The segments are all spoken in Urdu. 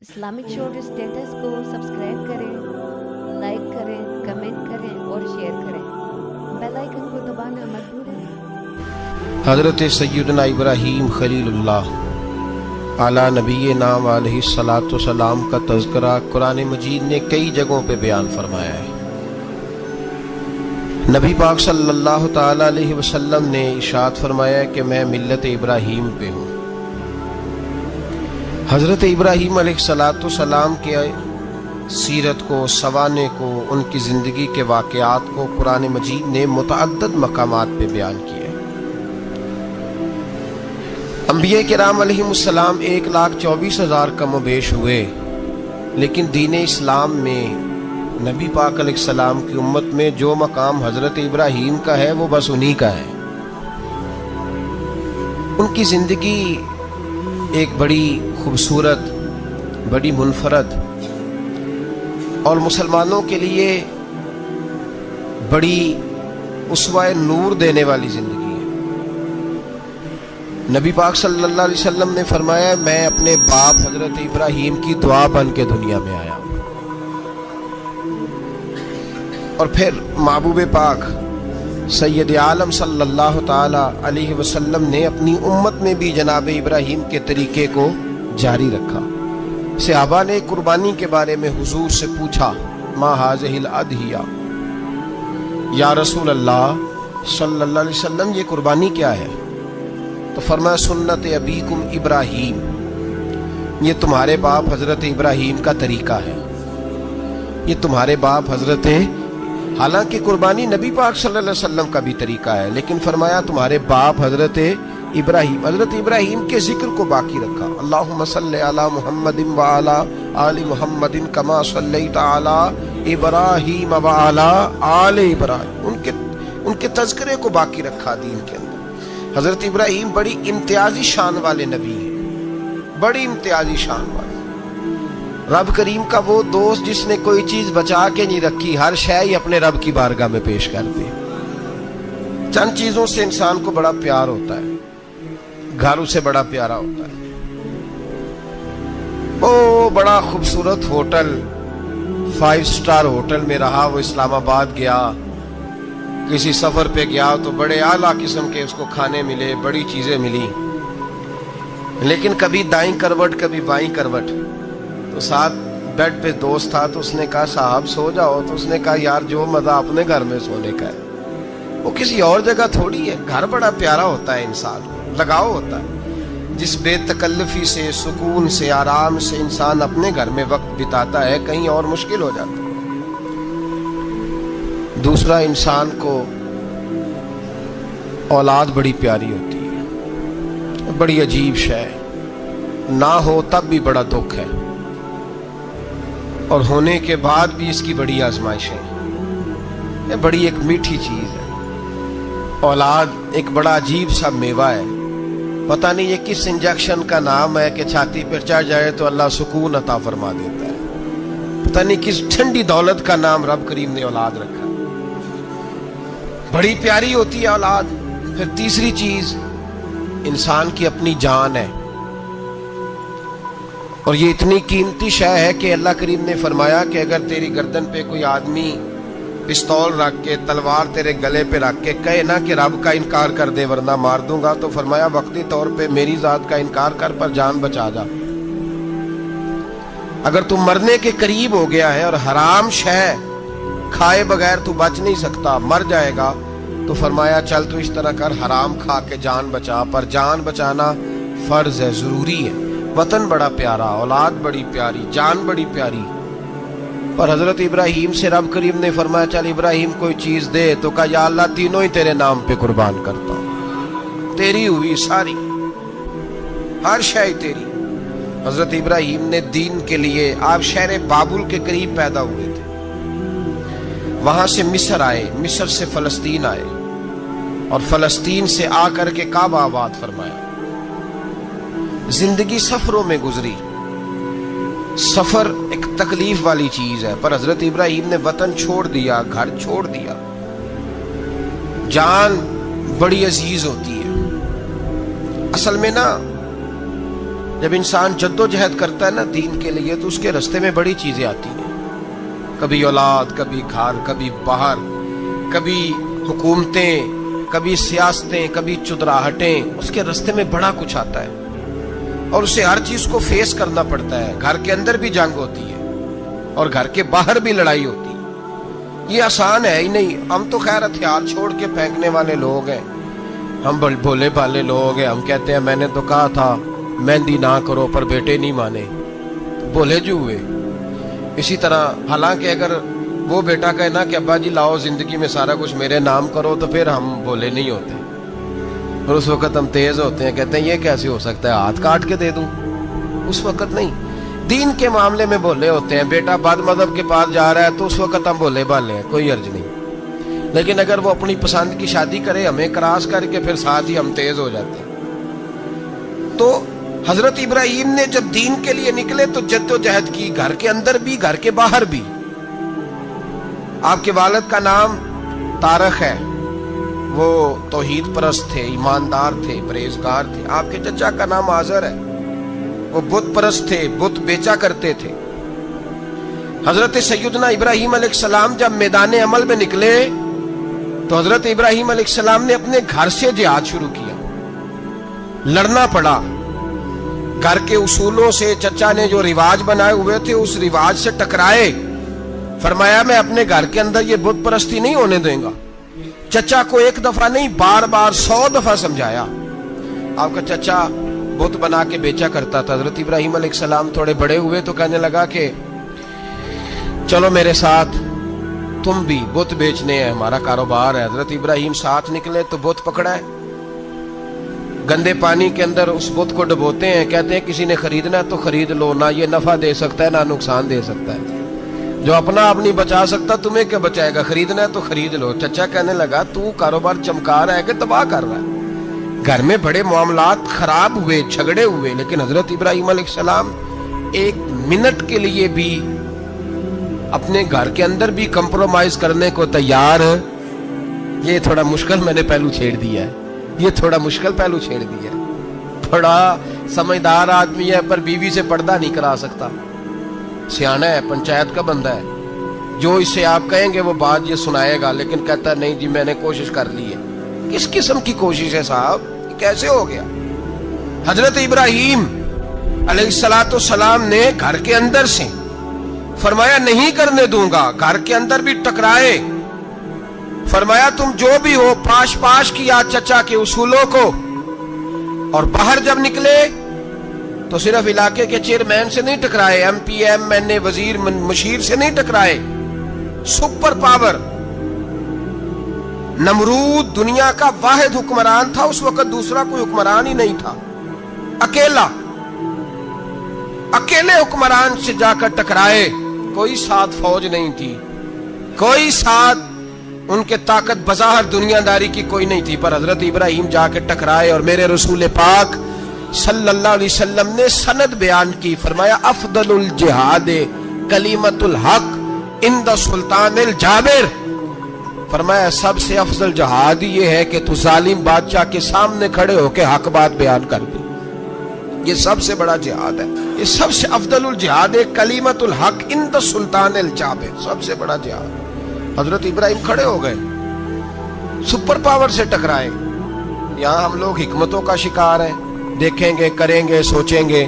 اسلامک شورٹ اسٹیٹس کو سبسکرائب کریں، لائک کریں، کمنٹ کریں اور شیئر کریں۔ بیل آئیکن کو دبانا مت بھولیں۔ حضرت سیدنا ابراہیم خلیل اللہ اعلیٰ نبی نام علیہ الصلاۃ والسلام کا تذکرہ قرآن مجید نے کئی جگہوں پہ بیان فرمایا ہے۔ نبی پاک صلی اللہ تعالیٰ علیہ وسلم نے ارشاد فرمایا کہ میں ملت ابراہیم پہ ہوں۔ حضرت ابراہیم علیہ الصلاۃ والسلام کے سیرت کو، سوانح کو، ان کی زندگی کے واقعات کو قرآن مجید نے متعدد مقامات پہ بیان کیا ہے۔ انبیاء کرام علیہم السلام 1,24,000 کم و بیش ہوئے، لیکن دین اسلام میں نبی پاک علیہ السلام کی امت میں جو مقام حضرت ابراہیم کا ہے وہ بس انہی کا ہے۔ ان کی زندگی ایک بڑی خوبصورت، بڑی منفرد اور مسلمانوں کے لیے بڑی اسوہ نور دینے والی زندگی ہے۔ نبی پاک صلی اللہ علیہ وسلم نے فرمایا میں اپنے باپ حضرت ابراہیم کی دعا بن کے دنیا میں آیا ہوں۔ اور پھر محبوب پاک سید عالم صلی اللہ تعالی علیہ وسلم نے اپنی امت میں بھی جناب ابراہیم کے طریقے کو جاری رکھا۔ صحابہ نے قربانی کے بارے میں حضور سے پوچھا ما ہذہ الاضحیہ، یا رسول اللہ صلی اللہ علیہ وسلم یہ قربانی کیا ہے؟ تو فرمایا سنت ابیکم ابراہیم، یہ تمہارے باپ حضرت ابراہیم کا طریقہ ہے، یہ تمہارے باپ حضرت، حالانکہ قربانی نبی پاک صلی اللہ علیہ وسلم کا بھی طریقہ ہے، لیکن فرمایا تمہارے باپ حضرت ابراہیم کے ذکر کو باقی رکھا۔ اللہم صلی علی محمد وعلی آل محمد کما صلیت علی ابراہیم وعلی آل ابراہیم، ان کے تذکرے کو باقی رکھا دین کے اندر۔ حضرت ابراہیم بڑی امتیازی شان والے نبی ہیں، بڑی امتیازی شان والے۔ رب کریم کا وہ دوست جس نے کوئی چیز بچا کے نہیں رکھی، ہر شے ہی اپنے رب کی بارگاہ میں پیش کر دی۔ چند چیزوں سے انسان کو بڑا پیار ہوتا ہے، گھر اسے بڑا پیارا ہوتا ہے۔ وہ بڑا خوبصورت ہوٹل، 5 سٹار ہوٹل میں رہا، وہ اسلام آباد گیا، کسی سفر پہ گیا تو بڑے اعلیٰ قسم کے اس کو کھانے ملے، بڑی چیزیں ملی، لیکن کبھی دائیں کروٹ کبھی بائیں کروٹ۔ تو ساتھ بیڈ پہ دوست تھا تو اس نے کہا صاحب سو جاؤ، تو اس نے کہا یار جو مزہ اپنے گھر میں سونے کا ہے وہ کسی اور جگہ تھوڑی ہے۔ گھر بڑا پیارا ہوتا ہے، انسان لگاؤ ہوتا ہے، جس بے تکلفی سے، سکون سے، آرام سے انسان اپنے گھر میں وقت بتاتا ہے کہیں اور مشکل ہو جاتا ہے۔ دوسرا، انسان کو اولاد بڑی پیاری ہوتی ہے، بڑی عجیب شے، نہ ہو تب بھی بڑا دکھ ہے، اور ہونے کے بعد بھی اس کی بڑی آزمائشیں ہیں۔ یہ بڑی ایک میٹھی چیز ہے۔ اولاد ایک بڑا عجیب سا میوہ ہے، پتہ نہیں یہ کس انجیکشن کا نام ہے کہ چھاتی پر چڑھ جائے تو اللہ سکون عطا فرما دیتا ہے، پتہ نہیں کس ٹھنڈی دولت کا نام رب کریم نے اولاد رکھا، بڑی پیاری ہوتی ہے اولاد۔ پھر تیسری چیز انسان کی اپنی جان ہے، اور یہ اتنی قیمتی شے ہے کہ اللہ کریم نے فرمایا کہ اگر تیری گردن پہ کوئی آدمی پستول رکھ کے، تلوار تیرے گلے پہ رکھ کے کہے نا کہ رب کا انکار کر دے ورنہ مار دوں گا، تو فرمایا وقتی طور پہ میری ذات کا انکار کر پر جان بچا جا۔ اگر تو مرنے کے قریب ہو گیا ہے اور حرام شے کھائے بغیر تو بچ نہیں سکتا، مر جائے گا، تو فرمایا چل تو اس طرح کر حرام کھا کے جان بچا، پر جان بچانا فرض ہے، ضروری ہے۔ وطن بڑا پیارا، اولاد بڑی پیاری، جان بڑی پیاری، پر حضرت ابراہیم سے رب کریم نے فرمایا چل ابراہیم کوئی چیز دے، تو کہا یا اللہ تینوں ہی تیرے نام پہ قربان کرتا ہوں، تیری ہوئی ساری، ہر شے تیری۔ حضرت ابراہیم نے دین کے لیے، آپ شہر بابل کے قریب پیدا ہوئے تھے، وہاں سے مصر آئے، مصر سے فلسطین آئے، اور فلسطین سے آ کر کے کعبہ آباد فرمایا۔ زندگی سفروں میں گزری، سفر ایک تکلیف والی چیز ہے، پر حضرت ابراہیم نے وطن چھوڑ دیا، گھر چھوڑ دیا۔ جان بڑی عزیز ہوتی ہے، اصل میں نا جب انسان جدوجہد کرتا ہے نا دین کے لیے تو اس کے راستے میں بڑی چیزیں آتی ہیں، کبھی اولاد، کبھی گھر، کبھی باہر، کبھی حکومتیں، کبھی سیاستیں، کبھی چدراہٹیں، اس کے راستے میں بڑا کچھ آتا ہے اور اسے ہر چیز کو فیس کرنا پڑتا ہے۔ گھر کے اندر بھی جنگ ہوتی ہے اور گھر کے باہر بھی لڑائی ہوتی ہے، یہ آسان ہے ہی نہیں۔ ہم تو خیر ہتھیار چھوڑ کے پھینکنے والے لوگ ہیں، ہم بھولے بھالے لوگ ہیں، ہم کہتے ہیں میں نے تو کہا تھا مہندی نہ کرو، پر بیٹے نہیں مانے، بھولے جو ہوئے۔ اسی طرح حالانکہ اگر وہ بیٹا کہے نا کہ ابا جی لاؤ زندگی میں سارا کچھ میرے نام کرو، تو پھر ہم بھولے نہیں ہوتے، اور اس وقت ہم تیز ہوتے ہیں، کہتے ہیں یہ کیسے ہو سکتا ہے، ہاتھ کاٹ کے دے دوں۔ اس وقت نہیں، دین کے معاملے میں بھولے ہوتے ہیں۔ بیٹا بد مذہب کے پاس جا رہا ہے تو اس وقت ہم بھولے بھالے ہیں، کوئی عرض نہیں، لیکن اگر وہ اپنی پسند کی شادی کرے ہمیں کراس کر کے، پھر ساتھ ہی ہم تیز ہو جاتے ہیں۔ تو حضرت ابراہیم نے جب دین کے لیے نکلے تو جدوجہد کی، گھر کے اندر بھی گھر کے باہر بھی۔ آپ کے والد کا نام طارق ہے، وہ توحید پرست تھے، ایماندار تھے، پرہیزگار تھے۔ آپ کے چچا کا نام آزر ہے، وہ بت پرست تھے، بت بیچا کرتے تھے۔ حضرت سیدنا ابراہیم علیہ السلام جب میدان عمل میں نکلے تو حضرت ابراہیم علیہ السلام نے اپنے گھر سے جہاد شروع کیا، لڑنا پڑا۔ گھر کے اصولوں سے چچا نے جو رواج بنائے ہوئے تھے اس رواج سے ٹکرائے۔ فرمایا میں اپنے گھر کے اندر یہ بت پرستی نہیں ہونے دیں گا۔ چچا کو ایک دفعہ نہیں بار بار 100 دفعہ سمجھایا۔ آپ کا چچا بت بنا کے بیچا کرتا تھا۔ حضرت ابراہیم علیہ السلام تھوڑے بڑے ہوئے تو کہنے لگا کہ چلو میرے ساتھ، تم بھی بت بیچنے ہیں، ہمارا کاروبار ہے۔ حضرت ابراہیم ساتھ نکلے تو بت پکڑا ہے، گندے پانی کے اندر اس بت کو ڈبوتے ہیں، کہتے ہیں کسی نے خریدنا ہے تو خرید لو، نہ یہ نفع دے سکتا ہے نہ نقصان دے سکتا ہے، جو اپنا آپ نہیں بچا سکتا تمہیں کیا بچائے گا، خریدنا ہے تو خرید لو۔ چچا کہنے لگا تو کاروبار چمکا رہا ہے کہ تباہ کر رہا ہے۔ گھر میں بڑے معاملات خراب ہوئے، جھگڑے ہوئے، لیکن حضرت ابراہیم علیہ السلام ایک منٹ کے لیے بھی اپنے گھر کے اندر بھی کمپرومائز کرنے کو تیار۔ یہ تھوڑا مشکل میں نے پہلو چھیڑ دیا ہے، یہ تھوڑا مشکل پہلو چھیڑ دیا ہے۔ بڑا سمجھدار آدمی ہے پر بیوی سے پردہ نہیں کرا سکتا، سیانا ہے، پنچایت کا بندہ ہے، جو اس سے آپ کہیں گے وہ بات یہ سنائے گا، لیکن کہتا ہے نہیں جی میں نے کوشش کر لی ہے۔ کس قسم کی کوشش ہے صاحب، یہ کیسے ہو گیا؟ حضرت ابراہیم علیہ السلام نے گھر کے اندر سے فرمایا نہیں کرنے دوں گا، گھر کے اندر بھی ٹکرائے، فرمایا تم جو بھی ہو پاش پاش کیا چچا کے اصولوں کو، اور باہر جب نکلے تو صرف علاقے کے چیئرمین سے نہیں ٹکرائے، ایم پی ایم این اے وزیر مشیر سے نہیں ٹکرائے، سپر پاور نمرود دنیا کا واحد حکمران تھا، اس وقت دوسرا کوئی حکمران ہی نہیں تھا، اکیلے حکمران سے جا کر ٹکرائے، کوئی ساتھ فوج نہیں تھی، کوئی ساتھ ان کے طاقت بظاہر دنیا داری کی کوئی نہیں تھی، پر حضرت ابراہیم جا کے ٹکرائے، اور میرے رسول پاک صلی اللہ علیہ وسلم نے سند بیان کی، فرمایا افضل الجہاد کلمۃ الحق عند سلطان الجابر، فرمایا سب سے افضل جہاد یہ ہے کہ تو ظالم بادشاہ کے سامنے کھڑے ہو کے حق بات بیان کر دے، یہ سب سے بڑا جہاد ہے، یہ سب سے افضل الجہاد کلمۃ الحق عند سلطان الجابر، سب سے بڑا جہاد۔ حضرت ابراہیم کھڑے ہو گئے، سپر پاور سے ٹکرائے۔ یہاں ہم لوگ حکمتوں کا شکار ہیں، دیکھیں گے، کریں گے، سوچیں گے،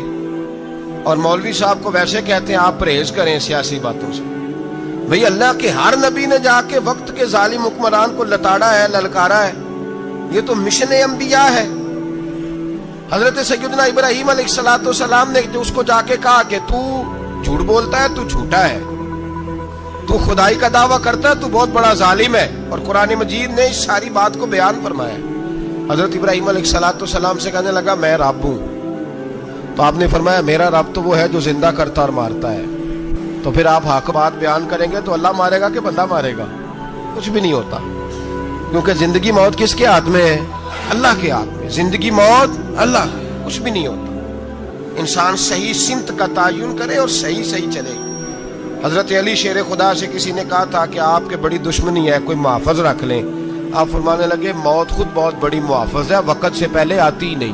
اور مولوی صاحب کو ویسے کہتے ہیں آپ پرہیز کریں سیاسی باتوں سے۔ بھئی اللہ کے ہر نبی نے جا کے وقت کے ظالم حکمران کو لتاڑا ہے، للکارا ہے، یہ تو مشن انبیاء ہے۔ حضرت سیدنا ابراہیم علیہ السلام نے اس کو جا کے کہا کہ تو جھوٹ بولتا ہے، تو جھوٹا ہے، تو خدائی کا دعویٰ کرتا ہے، تو بہت بڑا ظالم ہے، اور قرآن مجید نے اس ساری بات کو بیان فرمایا۔ حضرت ابراہیم علیہ السلام سے کہنے لگا میں رب ہوں، تو آپ نے فرمایا میرا رب تو وہ ہے جو زندہ کرتا اور مارتا ہے، تو پھر آپ حق بات بیان کریں گے تو اللہ مارے گا کہ بندہ مارے گا؟ کچھ بھی نہیں ہوتا، کیونکہ زندگی موت کس کے ہاتھ میں ہے؟ اللہ کے ہاتھ میں، زندگی موت اللہ، کچھ بھی نہیں ہوتا۔ انسان صحیح سمت کا تعین کرے اور صحیح چلے۔ حضرت علی شیر خدا سے کسی نے کہا تھا کہ آپ کے بڑی دشمنی ہے، کوئی محافظ رکھ لیں، آپ فرمانے لگے موت خود بہت بڑی محافظ ہے، وقت سے پہلے آتی ہی نہیں،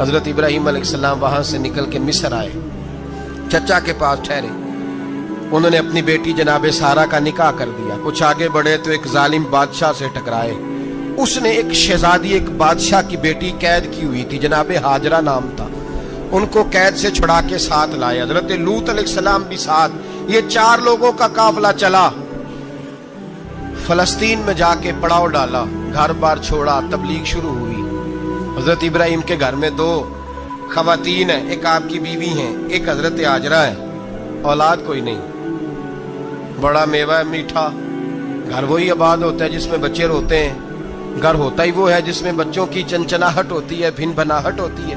حضرت ابراہیم علیہ السلام وہاں سے نکل کے مصر آئے، چچا کے پاس ٹھہرے، انہوں نے اپنی بیٹی جناب سارہ کا نکاح کر دیا۔ کچھ آگے بڑھے تو ایک ظالم بادشاہ سے ٹکرائے، اس نے ایک شہزادی، ایک بادشاہ کی بیٹی قید کی ہوئی تھی، جناب ہاجرہ نام تھا، ان کو قید سے چھڑا کے ساتھ لائے، حضرت لوط علیہ السلام بھی ساتھ، یہ 4 لوگوں کا قافلہ چلا، فلسطین میں جا کے پڑاؤ ڈالا، گھر بار چھوڑا، تبلیغ شروع ہوئی۔ حضرت ابراہیم کے گھر میں 2 خواتین ہیں، ایک آپ کی بیوی ہیں، ایک حضرت ہاجرہ ہے، اولاد کوئی نہیں، بڑا میوہ ہے میٹھا، گھر وہی آباد ہوتا ہے جس میں بچے روتے ہیں، گھر ہوتا ہی وہ ہے جس میں بچوں کی چنچناہٹ ہوتی ہے، بھن بھناہٹ ہوتی ہے۔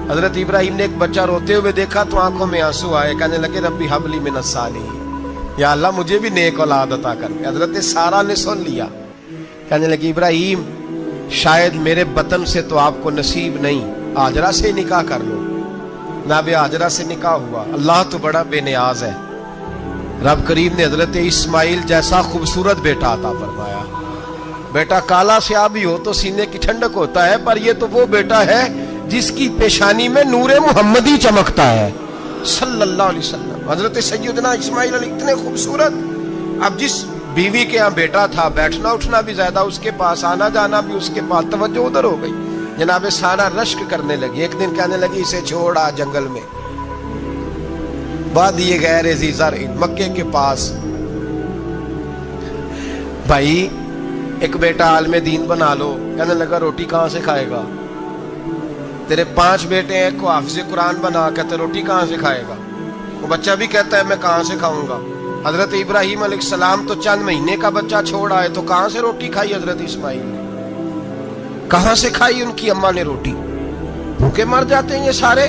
حضرت ابراہیم نے ایک بچہ روتے ہوئے دیکھا تو آنکھوں میں آنسو آئے، کہنے لگے ربی حب لی من الصالحین، یا اللہ مجھے بھی نیک اولاد عطا کر۔ حضرت سارہ نے سن لیا، کہنے لگی ابراہیم شاید میرے بطن سے تو آپ کو نصیب نہیں، ہاجرہ سے نکاح کر لو۔ جناب ہاجرہ سے نکاح ہوا۔ اللہ تو بڑا بے نیاز ہے، رب کریم نے حضرت اسماعیل جیسا خوبصورت بیٹا عطا فرمایا۔ بیٹا کالا سیاہ بھی ہو تو سینے کی ٹھنڈک ہوتا ہے، پر یہ تو وہ بیٹا ہے جس کی پیشانی میں نور محمدی چمکتا ہے صلی اللہ علیہ وسلم۔ حضرت سیدنا اسماعیل علیہ اتنے خوبصورت، اب جس بیوی کے یہاں بیٹا تھا، بیٹھنا اٹھنا بھی زیادہ اس کے پاس، آنا جانا بھی اس کے پاس، توجہ ادھر ہو گئی۔ جناب سارہ رشک کرنے لگی، ایک دن کہنے لگی اسے چھوڑا جنگل میں، وادی غیر ذی زرع مکے کے پاس۔ بھائی ایک بیٹا عالم دین بنا لو، کہنے لگا روٹی کہاں سے کھائے گا؟ تیرے 5 بیٹے ہیں، کو حافظ قرآن بنا، کہتے روٹی کہاں سے کھائے گا؟ وہ بچہ بھی کہتا ہے میں کہاں سے کھاؤں گا؟ حضرت ابراہیم علیہ السلام تو چند مہینے کا بچہ چھوڑ آئے، تو کہاں سے روٹی کھائی حضرت اسماعیل نے؟ کہاں سے کھائی ان کی اماں نے روٹی؟ بھوکے مر جاتے ہیں یہ سارے۔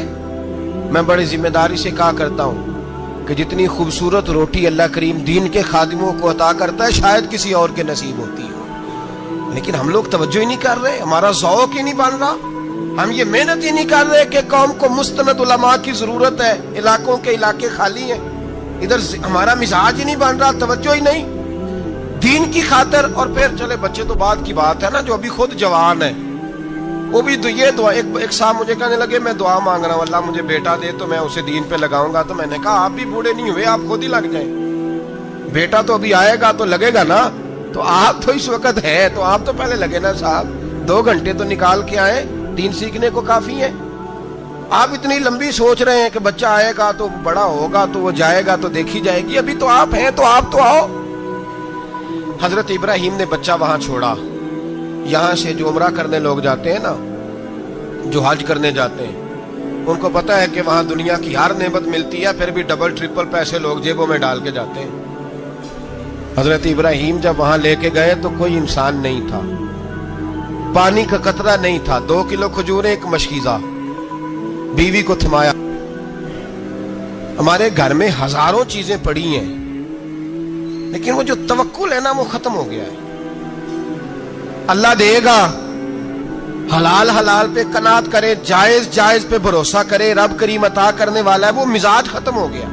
میں بڑی ذمہ داری سے کہا کرتا ہوں کہ جتنی خوبصورت روٹی اللہ کریم دین کے خادموں کو عطا کرتا ہے شاید کسی اور کے نصیب ہوتی ہے، لیکن ہم لوگ توجہ ہی نہیں کر رہے، ہمارا ذوق ہی نہیں بن رہا، ہم یہ محنت ہی نہیں کر رہے کہ قوم کو مستند علماء کی ضرورت ہے، علاقوں کے علاقے خالی ہیں، ادھر ہمارا مزاج ہی نہیں بن رہا، توجہ ہی نہیں دین کی خاطر۔ اور پھر چلے بچے تو بعد کی بات ہے نا، جو ابھی خود جوان ہے وہ بھی یہ دعا، ایک صاحب مجھے کہنے لگے میں دعا مانگ رہا ہوں اللہ مجھے بیٹا دے تو میں اسے دین پہ لگاؤں گا، تو میں نے کہا آپ بھی بوڑھے نہیں ہوئے، آپ خود ہی لگ جائیں، بیٹا تو ابھی آئے گا تو لگے گا نا، تو آپ تو اس وقت ہے تو آپ تو پہلے لگے نا صاحب، 2 گھنٹے تو نکال کے آئے، دین سیکھنے کو کافی ہے۔ آپ اتنی لمبی سوچ رہے ہیں کہ بچہ آئے گا تو بڑا ہوگا تو وہ جائے گا تو دیکھی جائے گی، ابھی تو آپ ہیں تو آپ تو آؤ۔ حضرت ابراہیم نے بچہ وہاں چھوڑا۔ یہاں سے جو عمرہ کرنے لوگ جاتے ہیں نا، جو حج کرنے جاتے ہیں، ان کو پتا ہے کہ وہاں دنیا کی ہر نعمت ملتی ہے، پھر بھی ڈبل ٹرپل پیسے لوگ جیبوں میں ڈال کے جاتے ہیں۔ حضرت ابراہیم جب وہاں لے کے گئے تو کوئی انسان نہیں تھا، پانی کا قطرہ نہیں تھا، 2 کلو کھجوریں، ایک مشکیزہ، بیوی کو تھمایا۔ ہمارے گھر میں ہزاروں چیزیں پڑی ہیں، لیکن وہ جو توکل ہے نا وہ ختم ہو گیا ہے۔ اللہ دے گا، حلال حلال پہ قناعت کرے، جائز جائز پہ بھروسہ کرے، رب کریم عطا کرنے والا ہے، وہ مزاج ختم ہو گیا۔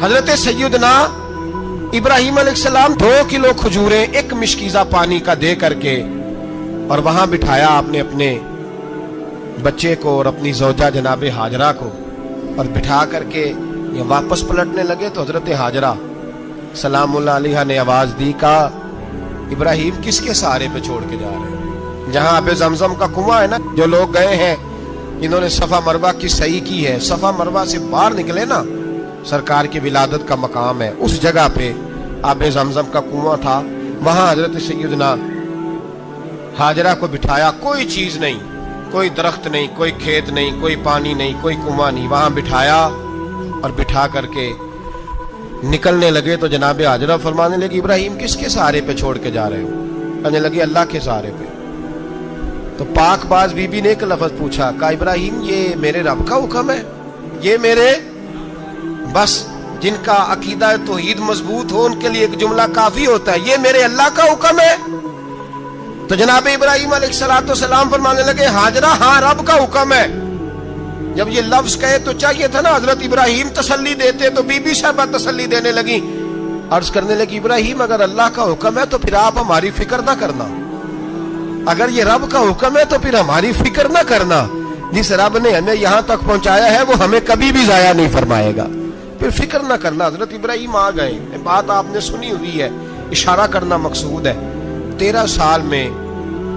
حضرت سیدنا ابراہیم علیہ السلام 2 کلو کھجوریں، ایک مشکیزہ پانی کا دے کر کے، اور وہاں بٹھایا آپ نے اپنے بچے کو اور اپنی زوجہ جناب ہاجرہ کو، اور بٹھا کر کے یہ واپس پلٹنے لگے تو حضرت ہاجرہ سلام اللہ علیہ نے آواز دی، کہا ابراہیم کس کے سہارے پہ چھوڑ کے جا رہے ہیں؟ جہاں آب زمزم کا کنواں ہے نا، جو لوگ گئے ہیں انہوں نے صفا مروہ کی صحیح کی ہے، صفا مروہ سے باہر نکلے نا، سرکار کی ولادت کا مقام ہے، اس جگہ پہ آب زمزم کا کنواں تھا، وہاں حضرت سیدنا ہاجرہ کو بٹھایا، کوئی چیز نہیں، کوئی درخت نہیں، کوئی کھیت نہیں، کوئی پانی نہیں، کوئی کنواں نہیں، وہاں بٹھایا اور بٹھا کر کے نکلنے لگے تو جناب ہاجرہ فرمانے لگی ابراہیم کس کے سہارے پہ چھوڑ کے جا رہے ہو؟ کہنے لگی اللہ کے سہارے پہ۔ تو پاک باز بی بی نے ایک لفظ پوچھا، کہا ابراہیم یہ میرے رب کا حکم ہے؟ یہ میرے بس جن کا عقیدہ توحید مضبوط ہو ان کے لیے ایک جملہ کافی ہوتا ہے، یہ میرے اللہ کا حکم ہے؟ تو جناب ابراہیم علیہ السلام فرمانے لگے ہاجرہ ہاں رب کا حکم ہے۔ جب یہ لفظ کہے تو چاہیے تھا نا حضرت ابراہیم تسلی دیتے، تو بی بی صاحبہ تسلی دینے لگی، عرض کرنے لگی ابراہیم اگر اللہ کا حکم ہے تو پھر آپ ہماری فکر نہ کرنا، اگر یہ رب کا حکم ہے تو پھر ہماری فکر نہ کرنا، جس رب نے ہمیں یہاں تک پہنچایا ہے وہ ہمیں کبھی بھی ضائع نہیں فرمائے گا. پھر فکر نہ کرنا. حضرت ابراہیم آ گئے, بات آپ نے سنی ہوئی ہے, اشارہ کرنا مقصود ہے. 13 سال میں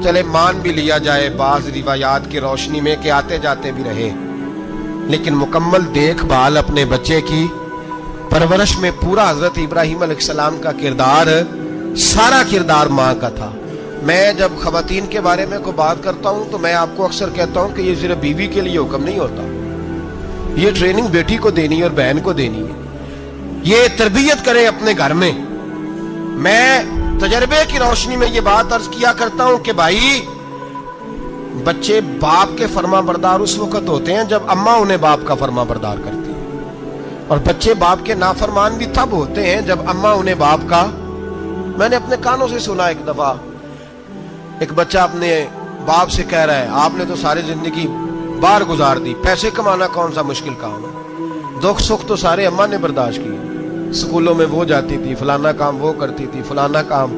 چلے مان بھی لیا جائے بعض روایات کی روشنی میں کہ آتے جاتے بھی رہے, لیکن مکمل دیکھ بھال اپنے بچے کی پرورش میں پورا حضرت ابراہیم علیہ السلام کا کردار, سارا کردار ماں کا تھا. میں جب خواتین کے بارے میں کوئی بات کرتا ہوں تو میں آپ کو اکثر کہتا ہوں کہ یہ صرف بیوی کے لیے حکم نہیں ہوتا, یہ ٹریننگ بیٹی کو دینی ہے اور بہن کو دینی ہے. یہ تربیت کرے اپنے گھر میں. میں تجربے کی روشنی میں یہ بات عرض کیا کرتا ہوں کہ بھائی بچے باپ کے فرما بردار اس وقت ہوتے ہیں جب اماں انہیں باپ کا فرما بردار کرتی ہے, اور بچے باپ کے نافرمان بھی تب ہوتے ہیں جب اماں انہیں باپ کا. میں نے اپنے کانوں سے سنا ایک دفعہ ایک بچہ اپنے باپ سے کہہ رہا ہے آپ نے تو ساری زندگی باہر گزار دی, پیسے کمانا کون سا مشکل کام ہے, دکھ سکھ تو سارے اماں نے برداشت کیے, سکولوں میں وہ جاتی تھی, فلانا کام وہ کرتی تھی, فلانا کام.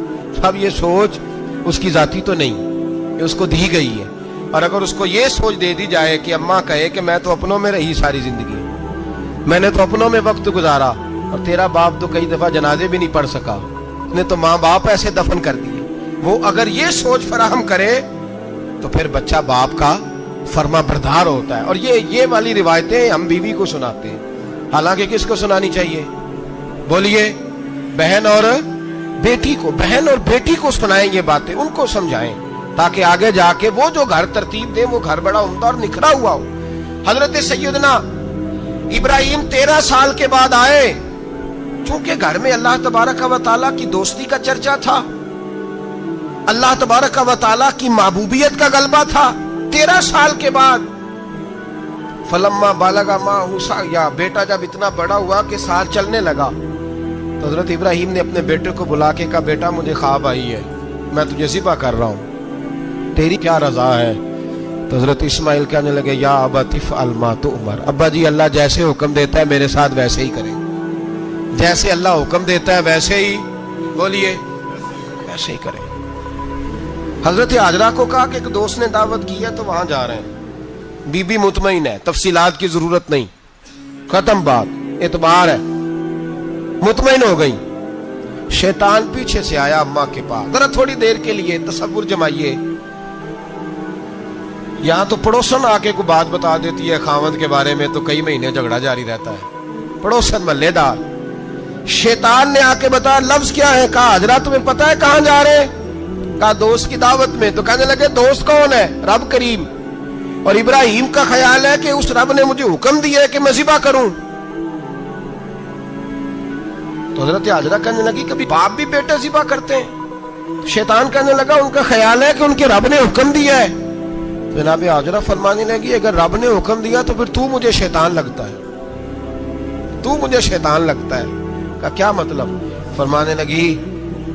اب یہ سوچ اس کی ذاتی تو نہیں, یہ اس کو دی گئی ہے. اور اگر اس کو یہ سوچ دے دی جائے کہ اماں کہے کہ میں تو اپنوں میں رہی ساری زندگی, میں نے تو اپنوں میں وقت گزارا, اور تیرا باپ تو کئی دفعہ جنازے بھی نہیں پڑھ سکا, اس نے تو ماں باپ ایسے دفن کر دیے, وہ اگر یہ سوچ فراہم کرے تو پھر بچہ باپ کا فرما بردار ہوتا ہے. اور یہ والی روایتیں ہم بیوی کو سناتے ہیں, حالانکہ کس کو سنانی چاہیے بولیے؟ بہن اور بیٹی کو. بہن اور بیٹی کو سنائیں یہ باتیں, ان کو سمجھائیں تاکہ آگے جا کے وہ جو گھر ترتیب دیں وہ گھر بڑا عمدہ اور نکھرا ہوا ہو. حضرت سیدنا ابراہیم 13 سال کے بعد آئے, چونکہ گھر میں اللہ تبارک و تعالیٰ کی دوستی کا چرچا تھا, اللہ تبارک و تعالیٰ کی محبوبیت کا غلبہ تھا. 13 سال کے بعد فلما بالغ معہ سعیا, بیٹا جب اتنا بڑا ہوا کہ سال چلنے لگا تو حضرت ابراہیم نے اپنے بیٹے کو بلا کے کہا بیٹا مجھے خواب آئی ہے, میں تجھے ذبح کر رہا ہوں, تیری کیا رضا ہے؟ تو حضرت اسماعیل کہنے لگے یا ابت افعل ما تؤمر, ابا جی اللہ جیسے حکم دیتا ہے میرے ساتھ ویسے ہی کریں, جیسے اللہ حکم دیتا ہے ویسے ہی بولیے ویسے ہی کریں. حضرت حاجرہ کو کہا کہ ایک دوست نے دعوت کی ہے تو وہاں جا رہے ہیں. بی بی مطمئن ہے, تفصیلات کی ضرورت نہیں, ختم بات, اعتبار ہے, مطمئن ہو گئی. شیطان پیچھے سے آیا اماں کے پاس. ذرا تھوڑی دیر کے لیے تصور جمائیے, یہاں تو پڑوسن آ کے کوئی بات بتا دیتی ہے خاوند کے بارے میں تو کئی مہینے جھگڑا جاری رہتا ہے, پڑوسن محلے دار. شیطان نے آ کے بتایا لفظ کیا ہے؟ کہا حاجرہ تمہیں پتا ہے کہاں جا رہے ہیں؟ کہا دوست کی دعوت میں. تو کہنے لگے دوست کون ہے؟ رب کریم, اور ابراہیم کا خیال ہے کہ اس رب نے مجھے حکم دیا ہے کہ میں ذبح کروں. تو حضرت حاجرہ کہنے لگی کبھی باپ بھی بیٹے ذبح کرتے ہیں؟ شیطان کہنے لگا ان کا خیال ہے کہ ان کے رب نے حکم دیا ہے. جناب حاجرہ فرمانے لگی اگر رب نے حکم دیا تو پھر تو مجھے شیطان لگتا ہے, تو مجھے شیطان لگتا ہے. کا کیا مطلب؟ فرمانے لگی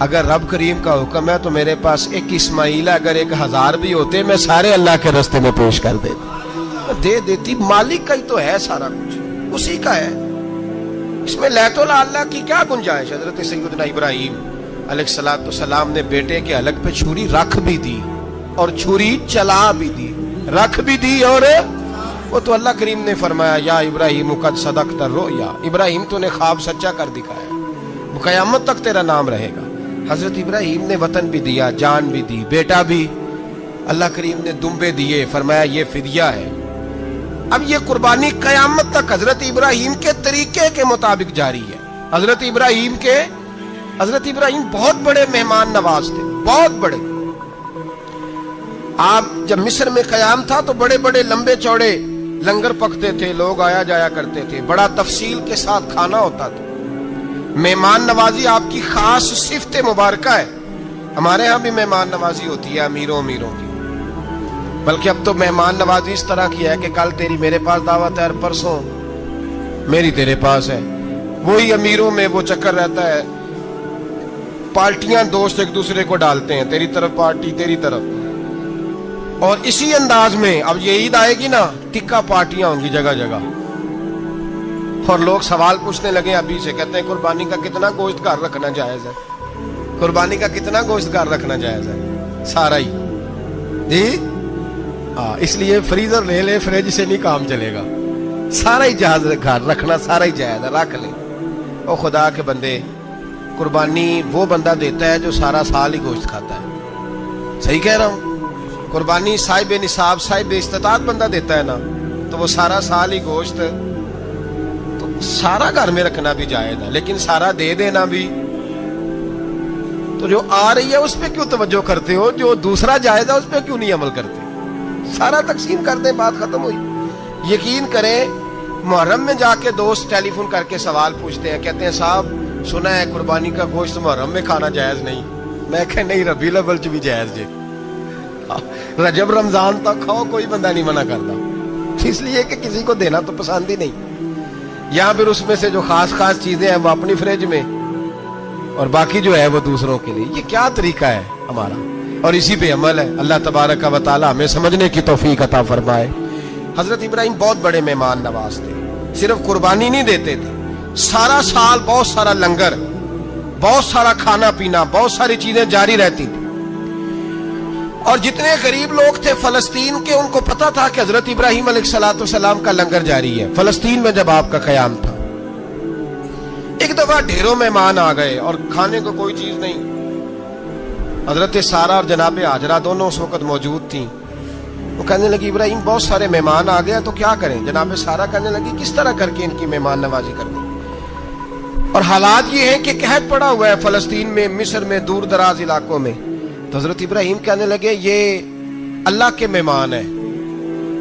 اگر رب کریم کا حکم ہے تو میرے پاس ایک اسماعیل ہے, اگر 1000 بھی ہوتے میں سارے اللہ کے راستے میں پیش کر دے دیتی. مالک کا ہی تو ہے سارا کچھ, اسی کا ہے, اس میں لیت اللہ کی کیا گنجائش. حضرت سیدنا ابراہیم علیہ السلام نے بیٹے کے حلق پہ چھری رکھ بھی دی اور چھری چلا بھی دی, رکھ بھی دی, اور وہ تو اللہ کریم نے فرمایا یا ابراہیم قد صدقت الرؤیا, ابراہیم تو نے خواب سچا کر دکھایا, وہ قیامت تک تیرا نام رہے گا. حضرت ابراہیم نے وطن بھی دیا, جان بھی دی, بیٹا بھی, اللہ کریم نے دمبے دیے, فرمایا یہ فدیہ ہے. اب یہ قربانی قیامت تک حضرت ابراہیم کے طریقے کے مطابق جاری ہے. حضرت ابراہیم بہت بڑے مہمان نواز تھے, بہت بڑے. آپ جب مصر میں قیام تھا تو بڑے بڑے لمبے چوڑے لنگر پکتے تھے, لوگ آیا جایا کرتے تھے, بڑا تفصیل کے ساتھ کھانا ہوتا تھا. مہمان نوازی آپ کی خاص صفت مبارکہ ہے. ہمارے ہاں بھی مہمان نوازی ہوتی ہے امیروں کی, بلکہ اب تو مہمان نوازی اس طرح کی ہے کہ کل تیری میرے پاس دعوت ہے اور پرسوں میری تیرے پاس ہے. وہی امیروں میں وہ چکر رہتا ہے, پارٹیاں دوست ایک دوسرے کو ڈالتے ہیں, تیری طرف پارٹی تیری طرف. اور اسی انداز میں اب یہ عید آئے گی نا, ٹکا پارٹیاں ہوں گی جگہ جگہ, اور لوگ سوال پوچھنے لگے ابھی سے, کہتے ہیں قربانی کا کتنا گوشت گھر رکھنا جائز ہے, قربانی کا کتنا گوشت گھر رکھنا جائز ہے؟ سارا ہی جی اس لیے فریزر لے لے، فریج سے نہیں کام چلے گا، سارا ہی جہاز گھر رکھنا سارا ہی جائز ہے، رکھ لے۔ او خدا کے بندے، قربانی وہ بندہ دیتا ہے جو سارا سال ہی گوشت کھاتا ہے، صحیح کہہ رہا ہوں؟ قربانی صاحب نصاب، صاحب استطاعت بندہ دیتا ہے نا، تو وہ سارا سال ہی گوشت تو سارا گھر میں رکھنا بھی جائز ہے، لیکن سارا دے دینا بھی، تو جو آ رہی ہے اس پہ کیوں توجہ کرتے ہو؟ جو دوسرا جائز ہے اس پہ کیوں نہیں عمل کرتے؟ سارا تقسیم کر دیں، بات ختم ہوئی۔ یقین کریں، محرم میں جا کے دوست ٹیلی فون کر کے سوال پوچھتے ہیں، کہتے ہیں صاحب سنا ہے قربانی کا گوشت محرم میں کھانا جائز نہیں۔ میں کہ نہیں، ربیع الاول چ بھی جائز جے، رجب رمضان تک کھاؤ، کوئی بندہ نہیں منع کرتا، اس لیے کہ کسی کو دینا تو پسند ہی نہیں۔ یہاں پھر اس میں سے جو خاص خاص چیزیں ہیں وہ اپنی فریج میں، اور باقی جو ہے وہ دوسروں کے لیے۔ یہ کیا طریقہ ہے ہمارا؟ اور اسی پہ عمل ہے۔ اللہ تبارک و تعالی ہمیں سمجھنے کی توفیق عطا فرمائے۔ حضرت ابراہیم بہت بڑے مہمان نواز تھے، صرف قربانی نہیں دیتے تھے، سارا سال بہت سارا لنگر، بہت سارا کھانا پینا، بہت ساری چیزیں جاری رہتی تھی۔ اور جتنے غریب لوگ تھے فلسطین کے، ان کو پتا تھا کہ حضرت ابراہیم علیہ السلام کا لنگر جاری ہے۔ فلسطین میں جب آپ کا قیام تھا، ایک دفعہ ڈھیروں مہمان آ گئے اور کھانے کو کوئی چیز نہیں۔ حضرت سارہ اور جناب ہاجرہ دونوں اس وقت موجود تھیں۔ وہ کہنے لگی ابراہیم بہت سارے مہمان آ گئے تو کیا کریں؟ جناب سارہ کہنے لگی کس طرح کر کے ان کی مہمان نوازی کرنی؟ اور حالات یہ ہیں کہ قحط پڑا ہوا ہے فلسطین میں، مصر میں، دور دراز علاقوں میں۔ تو حضرت ابراہیم کہنے لگے یہ اللہ کے مہمان ہیں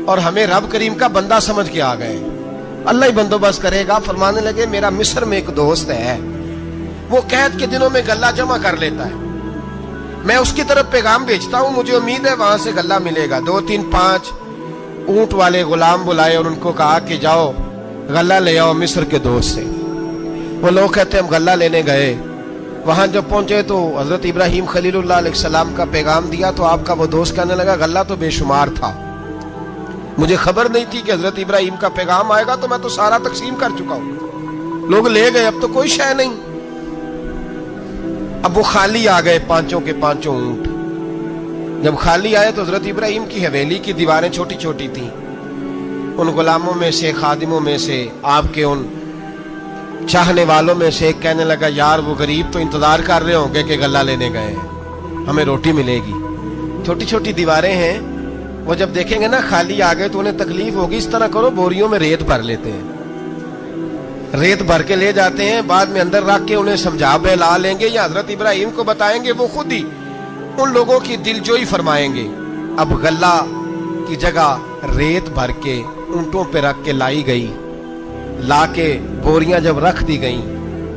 اور ہمیں رب کریم کا بندہ سمجھ کے آ گئے، اللہ ہی بندوبست کرے گا۔ فرمانے لگے میرا مصر میں ایک دوست ہے، وہ قحط کے دنوں میں غلہ جمع کر لیتا ہے، میں اس کی طرف پیغام بھیجتا ہوں، مجھے امید ہے وہاں سے غلہ ملے گا۔ 2 3 5 اونٹ والے غلام بلائے اور ان کو کہا کہ جاؤ غلہ لے آؤ مصر کے دوست سے۔ وہ لوگ کہتے ہیں ہم غلہ لینے گئے، وہاں جب پہنچے تو حضرت ابراہیم خلیل اللہ علیہ السلام کا پیغام دیا تو آپ کا وہ دوست کہنے لگا غلہ تو بے شمار تھا، مجھے خبر نہیں تھی کہ حضرت ابراہیم کا پیغام آئے گا، تو میں تو سارا تقسیم کر چکا ہوں، لوگ لے گئے، اب تو کوئی شے نہیں۔ اب وہ خالی آ گئے 5 کے 5 اونٹ۔ جب خالی آئے تو حضرت ابراہیم کی حویلی کی دیواریں چھوٹی چھوٹی تھیں، ان غلاموں میں سے، خادموں میں سے، آپ کے ان چاہنے والوں میں سے ایک کہنے لگا یار وہ غریب تو انتظار کر رہے ہوں گے کہ غلہ لینے گئے ہیں، ہمیں روٹی ملے گی۔ چھوٹی چھوٹی دیواریں ہیں، وہ جب دیکھیں گے نا خالی آ گئے تو انہیں تکلیف ہوگی، اس طرح کرو بوریوں میں ریت بھر لیتے ہیں، ریت بھر کے لے جاتے ہیں، بعد میں اندر رکھ کے انہیں سمجھا بہلا لیں گے یا حضرت ابراہیم کو بتائیں گے، وہ خود ہی ان لوگوں کی دل جوئی فرمائیں گے۔ اب غلہ کی جگہ ریت بھر کے اونٹوں پہ رکھ کے لائی گئی، لا کے بوریاں جب رکھ دی گئیں،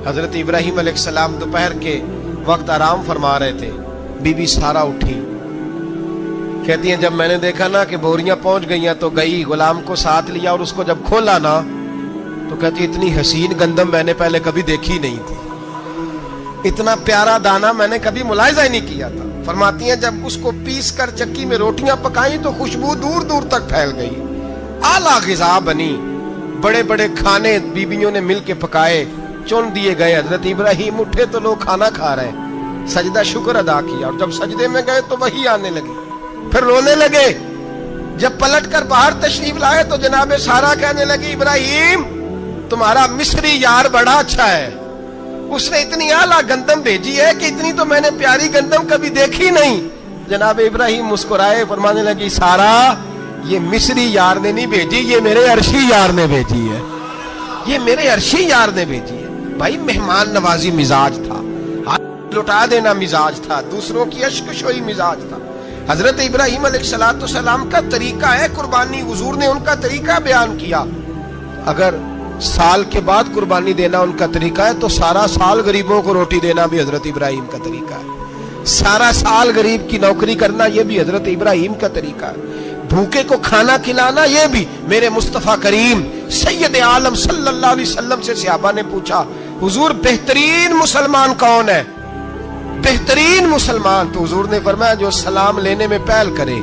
حضرت ابراہیم علیہ السلام دوپہر کے وقت آرام فرما رہے تھے، بی بی سارہ اٹھی، کہتی ہیں جب میں نے دیکھا نا کہ بوریاں پہنچ گئی ہیں تو گئی، غلام کو ساتھ لیا اور اس کو جب کھولا نا تو کہتی اتنی حسین گندم میں نے پہلے کبھی دیکھی نہیں تھی، اتنا پیارا دانا میں نے کبھی ملاحظہ ہی نہیں کیا تھا۔ فرماتی ہیں جب اس کو پیس کر چکی میں روٹیاں پکائیں تو خوشبو دور دور تک پھیل گئی، اعلیٰ غذا بنی، بڑے بڑے کھانے بیبیوں نے مل کے پکائے، چن دیے گئے۔ حضرت ابراہیم اٹھے تو لوگ کھانا کھا رہے ہیں، سجدہ شکر ادا کیا، اور جب سجدے میں گئے تو وہی آنے لگی، پھر رونے لگے۔ جب پلٹ کر باہر تشریف لائے تو جناب سارہ کہنے لگی ابراہیم تمہارا مصری یار بڑا اچھا ہے، اس نے اتنی اعلیٰ گندم بھیجی ہے کہ اتنی تو میں نے پیاری گندم کبھی دیکھی نہیں۔ جناب ابراہیم مسکرائے، فرمانے لگی سارہ یہ مصری یار نے نہیں بھیجی، یہ میرے عرشی یار نے بھیجی ہے، یہ میرے عرشی یار نے بھیجی ہے۔ بھائی مہمان نوازی مزاج تھا، ہاتھ لٹا دینا مزاج تھا، دوسروں کی اشکشوئی مزاج تھا۔ حضرت ابراہیم علیہ السلام کا طریقہ ہے قربانی، حضور نے ان کا طریقہ بیان کیا۔ اگر سال کے بعد قربانی دینا ان کا طریقہ ہے تو سارا سال غریبوں کو روٹی دینا بھی حضرت ابراہیم کا طریقہ ہے، سارا سال غریب کی نوکری کرنا یہ بھی حضرت ابراہیم کا طریقہ ہے، بھوکے کو کھانا کھلانا یہ بھی۔ میرے مصطفیٰ کریم سید عالم صلی اللہ علیہ وسلم سے صحابہ نے پوچھا حضور بہترین مسلمان کون ہے؟ بہترین مسلمان؟ تو حضور نے فرمایا جو سلام لینے میں پہل کرے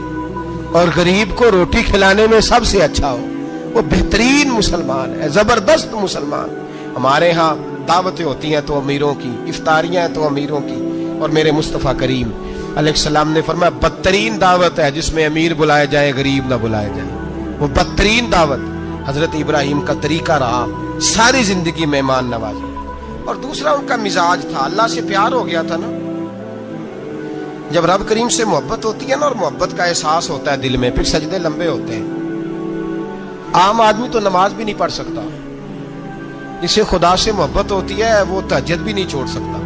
اور غریب کو روٹی کھلانے میں سب سے اچھا ہو، وہ بہترین مسلمان ہے، زبردست مسلمان۔ ہمارے ہاں دعوتیں ہوتی ہیں تو امیروں کی، افطاریاں ہیں تو امیروں کی، اور میرے مصطفیٰ کریم علیہ السلام نے فرمایا بدترین دعوت ہے جس میں امیر بلائے جائے غریب نہ بلائے جائے، وہ بدترین دعوت حضرت ابراہیم کا طریقہ رہا، ساری زندگی مہمان نوازی۔ اور دوسرا ان کا مزاج تھا، اللہ سے پیار ہو گیا تھا نا، جب رب کریم سے محبت ہوتی ہے نا اور محبت کا احساس ہوتا ہے دل میں، پھر سجدے لمبے ہوتے ہیں۔ عام آدمی تو نماز بھی نہیں پڑھ سکتا، جسے خدا سے محبت ہوتی ہے وہ تہجد بھی نہیں چھوڑ سکتا۔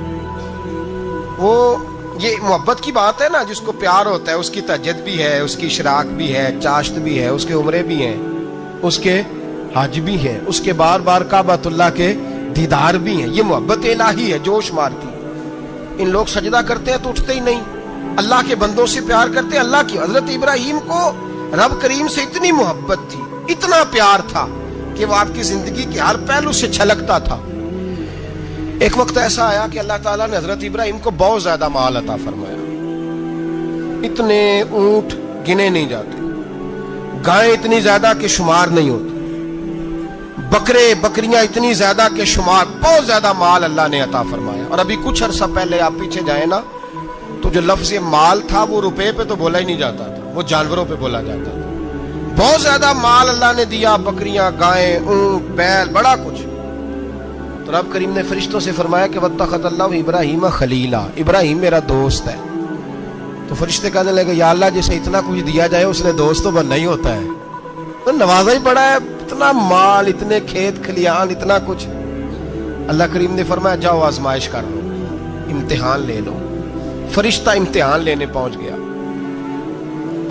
وہ یہ محبت کی بات ہے نا، جس کو پیار ہوتا ہے اس کی تہجد بھی ہے، اس کی اشراق بھی ہے، چاشت بھی ہے، اس کے عمرے بھی ہیں، اس کے حج بھی ہیں، اس کے بار بار کعبۃ اللہ کے دیدار بھی ہیں۔ یہ محبت الہی ہے، جوش مارتی۔ ان لوگ سجدہ کرتے ہیں تو اٹھتے ہی نہیں، اللہ کے بندوں سے پیار کرتے ہیں اللہ کی۔ حضرت ابراہیم کو رب کریم سے اتنی محبت تھی، اتنا پیار تھا کہ وہ آپ کی زندگی کے ہر پہلو سے چھلکتا تھا۔ ایک وقت ایسا آیا کہ اللہ تعالیٰ نے حضرت ابراہیم کو بہت زیادہ مال عطا فرمایا، اتنے اونٹ گنے نہیں جاتے، گائیں اتنی زیادہ کہ شمار نہیں ہوتی، بکرے بکریاں اتنی زیادہ کہ شمار، بہت زیادہ مال اللہ نے عطا فرمایا۔ اور ابھی کچھ عرصہ پہلے آپ پیچھے جائیں نا تو جو لفظ مال تھا وہ روپے پہ تو بولا ہی نہیں جاتا تھا، وہ جانوروں پہ بولا جاتا تھا۔ بہت زیادہ مال اللہ نے دیا، بکریاں، گائیں، اونٹ، بیل، بڑا کچھ۔ تو رب کریم نے فرشتوں سے فرمایا کہ واتخذ اللہ ابراہیم خلیلا، ابراہیم میرا دوست ہے۔ تو فرشتے کہنے لگے یا اللہ جسے اتنا کچھ دیا جائے اس نے دوست تو بننا ہی ہوتا ہے، تو نوازا ہی پڑا ہے، اتنا مال، اتنے کھیت کھلیان، اتنا کچھ۔ اللہ کریم نے فرمایا جاؤ آزمائش کر لو، امتحان لے لو۔ فرشتہ امتحان لینے پہنچ گیا۔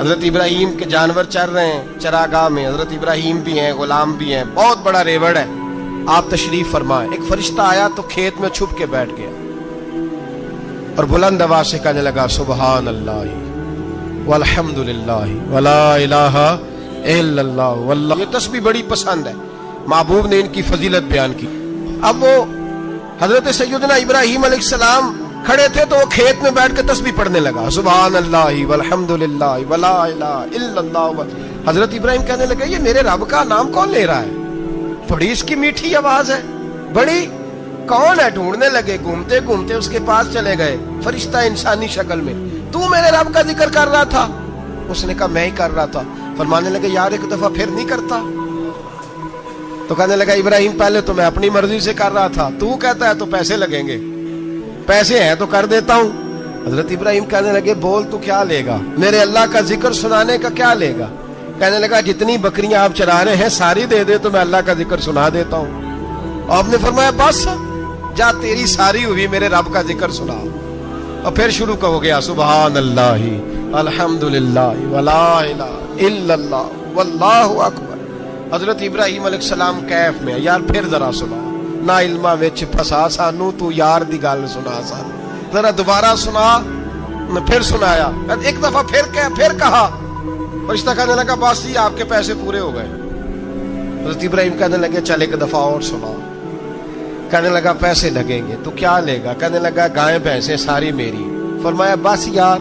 حضرت ابراہیم کے جانور چر رہے ہیں چراگاہ میں، حضرت ابراہیم بھی ہیں، غلام بھی ہیں، بہت بڑا ریوڑ ہے، آپ تشریف فرمائیں۔ ایک فرشتہ آیا تو کھیت میں چھپ کے بیٹھ گیا اور بلند آواز سے کہنے لگا سبحان اللہ والحمد للہ ولا الہ الا اللہ واللہ۔ یہ تسبیح بڑی پسند ہے، محبوب نے ان کی فضیلت بیان کی۔ اب وہ حضرت سیدنا ابراہیم علیہ السلام کھڑے تھے تو وہ کھیت میں بیٹھ کے تسبیح پڑھنے لگا سبحان اللہ والحمد للہ ولا الہ الا اللہ۔ حضرت ابراہیم کہنے لگے یہ میرے رب کا نام کون لے رہا ہے، بڑی اس کی میٹھی آواز ہے، بڑی، کون ہے؟ ڈھونڈنے لگے، گھومتے گھومتے اس کے پاس چلے گئے، فرشتہ انسانی شکل میں، تو میرے رب کا ذکر کر رہا تھا؟ اس نے کہا میں ہی کر رہا تھا۔ فرمانے لگے یار ایک دفعہ پھر نہیں کرتا؟ تو کہنے لگا ابراہیم پہلے تو میں اپنی مرضی سے کر رہا تھا، تو کہتا ہے تو پیسے لگیں گے، پیسے ہیں تو کر دیتا ہوں۔ حضرت ابراہیم کہنے لگے بول تو کیا لے گا، میرے اللہ کا ذکر سنانے کا کیا لے گا؟ کہنے لگا جتنی بکریاں آپ چرا رہے ہیں ساری دے دے تو میں اللہ کا ذکر سنا دیتا ہوں۔ آپ نے فرمایا بس جا تیری ساری ہوئی، میرے رب کا ذکر سنا۔ اور پھر شروع ہو گیا سبحان اللہ الحمدللہ ولا الہ الا اللہ واللہ اکبر۔ حضرت ابراہیم علیہ السلام کیف میں، یار پھر ذرا سنا، نا علما وچ پھسا سانو، تو یار دی گل سنا سانو، ذرا دوبارہ سنا۔ پھر سنایا، ایک دفعہ پھر کہا، فرشتہ کہنے لگا بس جی آپ کے پیسے پورے ہو گئے۔ حضرت ابراہیم کہنے لگے چل ایک دفعہ اور سنا۔ کہنے لگا پیسے لگیں گے، تو کیا لے گا؟ کہنے لگا گائیں بھینسیں ساری میری۔ فرمایا بس یار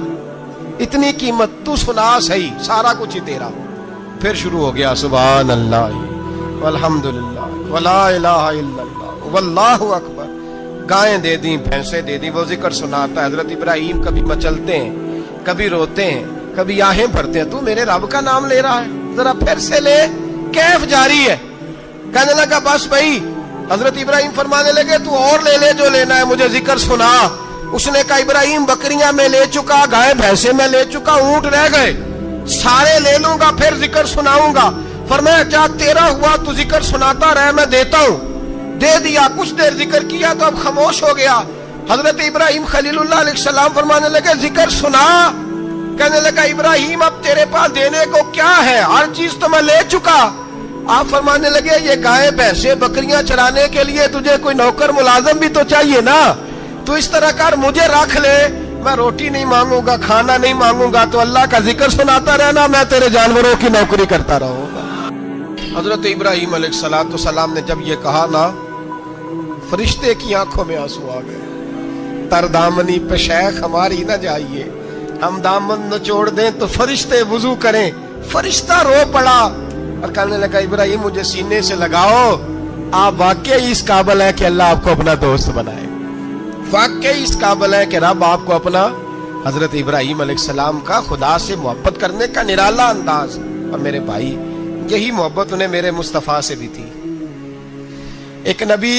اتنی قیمت، تو سنا صحیح، سارا کچھ ہی تیرا۔ پھر شروع ہو گیا سبحان اللہ والحمدللہ ولا الہ الا اللہ واللہ اکبر۔ گائیں دے دیں، بھینسیں دے دیں، وہ ذکر سناتا ہے۔ حضرت ابراہیم کبھی مچلتے ہیں، کبھی روتے ہیں، کبھی آہیں بھرتے ہیں، تو میرے رب کا نام لے رہا ہے، ذرا پھر سے لے۔ کیف جاری ہے۔ کہنے لگا بس بھائی۔ حضرت ابراہیم فرمانے لگے تو اور لے لے جو لینا ہے، مجھے ذکر سنا۔ اس نے کہا ابراہیم بکریاں میں لے چکا، گائے بھینسیں میں لے چکا، اونٹ رہ گئے، سارے لے لوں گا پھر ذکر سناؤں گا۔ فرمایا کیا تیرا ہوا تو ذکر سناتا رہ، میں دیتا ہوں۔ دے دیا، کچھ دیر ذکر کیا تو اب خاموش ہو گیا۔ حضرت ابراہیم خلیل اللہ علیہ السلام فرمانے لگے ذکر سنا۔ کہنے لگا ابراہیم اب تیرے پاس دینے کو کیا ہے، ہر چیز تو میں لے چکا۔ آپ فرمانے لگے یہ گائے بھینسیں بکریاں چرانے کے لیے تجھے کوئی نوکر ملازم بھی تو چاہیے نا، تو اس طرح کر مجھے رکھ لے، میں روٹی نہیں مانگوں گا، کھانا نہیں مانگوں گا، تو اللہ کا ذکر سناتا رہنا، میں تیرے جانوروں کی نوکری کرتا رہوں گا۔ حضرت ابراہیم علیہ السلام نے جب یہ کہا نا، فرشتے کی آنکھوں میں آنسو آ گئے۔ تر دامنی پہ شیخ ہماری نہ جائیے، ہم دامن نچوڑ دیں تو فرشتے وضو کریں۔ فرشتہ رو پڑا اور کہنے لگا ابراہیم مجھے سینے سے لگاؤ، آپ واقعی اس قابل ہے کہ اللہ آپ کو اپنا دوست بنائے، واقعی اس قابل ہے کہ رب آپ کو اپنا حضرت ابراہیم علیہ السلام کا خدا سے محبت کرنے کا نرالا انداز. اور میرے بھائی یہی محبت انہیں میرے مصطفیٰ سے بھی تھی. ایک نبی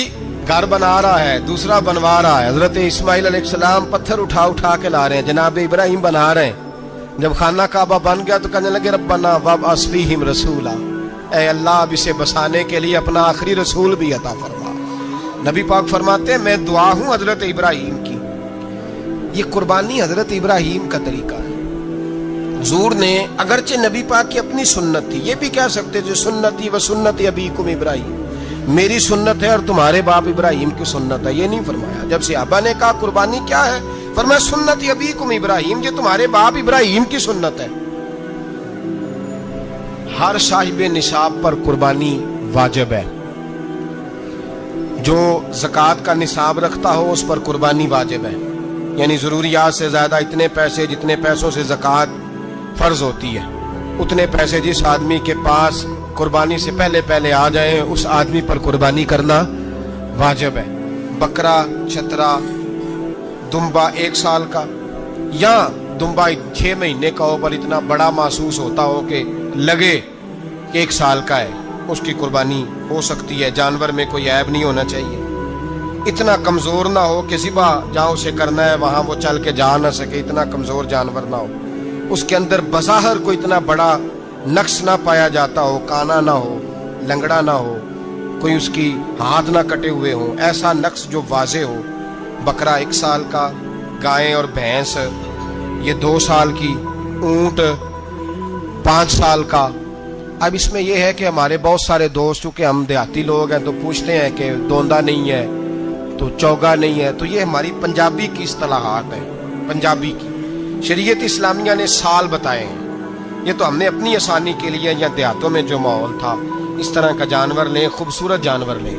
گھر بنا رہا ہے, دوسرا بنوا رہا ہے. حضرت اسماعیل علیہ السلام پتھر اٹھا اٹھا کے لا رہے ہیں, جناب ابراہیم بنا رہے ہیں. جب خانہ کعبہ بن گیا تو کہنے لگے ربنا وابعث فیہم رسولا, اے اللہ اب اسے بسانے کے لیے اپنا آخری رسول بھی عطا فرما. نبی پاک فرماتے ہیں میں دعا ہوں حضرت ابراہیم کی. یہ قربانی حضرت ابراہیم کا طریقہ ہے. حضور نے اگرچہ نبی پاک کی اپنی سنت تھی, یہ بھی کہہ سکتے تھے سنتی و سنت ابیکم ابراہیم, میری سنت ہے اور تمہارے باپ ابراہیم کی سنت ہے. یہ نہیں فرمایا. جب صحابہ نے کہا قربانی کیا ہے, فرمایا سنت ابیکم ابراہیم, یہ تمہارے باپ ابراہیم کی سنت ہے. ہر صاحب نصاب پر قربانی واجب ہے. جو زکوٰۃ کا نصاب رکھتا ہو اس پر قربانی واجب ہے. یعنی ضروریات سے زیادہ اتنے پیسے, جتنے پیسوں سے زکوٰۃ فرض ہوتی ہے اتنے پیسے جس آدمی کے پاس قربانی سے پہلے پہلے آ جائیں اس آدمی پر قربانی کرنا واجب ہے. بکرا, چھترا, دمبا 1 سال کا یا دمبا 6 مہینے کا ہو پر اتنا بڑا محسوس ہوتا ہو کہ لگے 1 سال کا ہے, اس کی قربانی ہو سکتی ہے. جانور میں کوئی عیب نہیں ہونا چاہیے. اتنا کمزور نہ ہو کہ ذبح جہاں اسے کرنا ہے وہاں وہ چل کے جا نہ سکے, اتنا کمزور جانور نہ ہو. اس کے اندر بظاہر کوئی اتنا بڑا نقص نہ پایا جاتا ہو, کانا نہ ہو, لنگڑا نہ ہو, کوئی اس کی ہاتھ نہ کٹے ہوئے ہوں, ایسا نقص جو واضح ہو. بکرا 1 سال کا, گائیں اور بھینس یہ 2 سال کی, اونٹ 5 سال کا. اب اس میں یہ ہے کہ ہمارے بہت سارے دوست, چونکہ ہم دیہاتی لوگ ہیں, تو پوچھتے ہیں کہ دوندا نہیں ہے تو چوگا نہیں ہے. تو یہ ہماری پنجابی کی اصطلاحات ہیں, پنجابی کی. شریعت اسلامیہ نے سال بتائے ہیں. یہ تو ہم نے اپنی آسانی کے لیے, یا دیہاتوں میں جو ماحول تھا اس طرح کا جانور لیں, خوبصورت جانور لیں.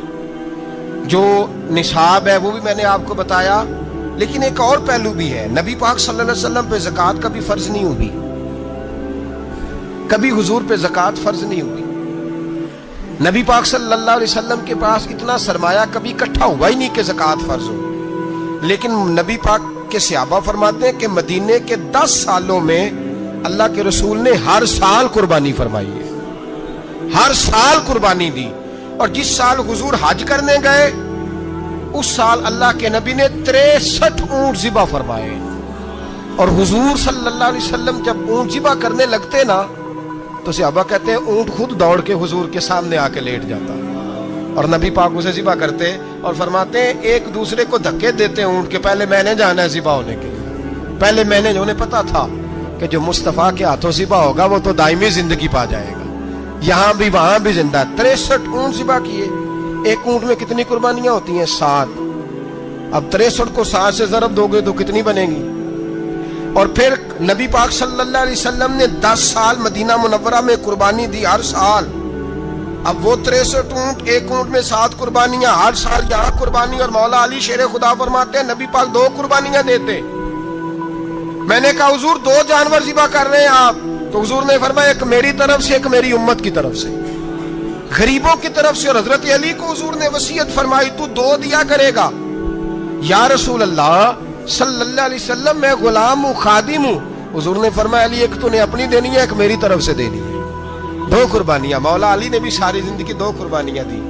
جو نصاب ہے وہ بھی میں نے آپ کو بتایا. لیکن ایک اور پہلو بھی ہے. نبی پاک صلی اللہ علیہ وسلم پہ زکوٰۃ کا بھی فرض نہیں ہوئی, کبھی حضور پہ زکوٰۃ فرض نہیں ہوئی. نبی پاک صلی اللہ علیہ وسلم کے پاس اتنا سرمایہ کبھی اکٹھا ہوا ہی نہیں کہ زکوٰۃ فرض ہو. لیکن نبی پاک کے صحابہ فرماتے ہیں کہ مدینے کے 10 سالوں میں اللہ کے رسول نے ہر سال قربانی فرمائی ہے, ہر سال قربانی دی. اور جس سال حضور حج کرنے گئے اس سال اللہ کے نبی نے 63 اونٹ ذبح فرمائے. اور حضور صلی اللہ علیہ وسلم جب اونٹ ذبح کرنے لگتے نا تو صحابہ کہتے ہیں اونٹ خود دوڑ کے حضور کے سامنے آ کے لیٹ جاتا, اور نبی پاک اسے ذبح کرتے اور فرماتے ہیں ایک دوسرے کو دھکے دیتے اونٹ کے, پہلے میں نے جانا ہے ذبح ہونے کے لیے, پہلے میں نے. انہیں پتا تھا کہ جو مصطفیٰ کے ہاتھوں ذبح ہوگا وہ تو دائمی زندگی پا جائے گا, یہاں بھی وہاں بھی زندہ. 63 اونٹ ذبح کیے. ایک اونٹ میں کتنی قربانیاں ہوتی ہیں؟ 7. اب 63 کو 7 سے ضرب دو گے تو کتنی بنے گی؟ اور پھر نبی پاک صلی اللہ علیہ وسلم نے 10 سال مدینہ منورہ میں قربانی دی, ہر سال. اب وہ 63 اونٹ, ایک اونٹ میں 7 قربانیاں, ہر سال یہاں قربانی. اور مولا علی شیر خدا فرماتے ہیں نبی پاک 2 قربانیاں دیتے. میں نے کہا حضور 2 جانور ذبح کر رہے ہیں آپ, تو حضور نے فرمایا ایک میری طرف سے, ایک میری امت کی طرف سے, غریبوں کی طرف سے. اور حضرت علی کو حضور نے وصیت فرمائی تو 2 دیا کرے گا. یا رسول اللہ صلی اللہ علیہ وسلم میں غلام ہوں, خادم ہوں. حضور نے فرمایا علی ایک تو نے اپنی دینی ہے, ایک میری طرف سے دینی ہے. 2 قربانیاں. مولا علی نے بھی ساری زندگی 2 قربانیاں دی.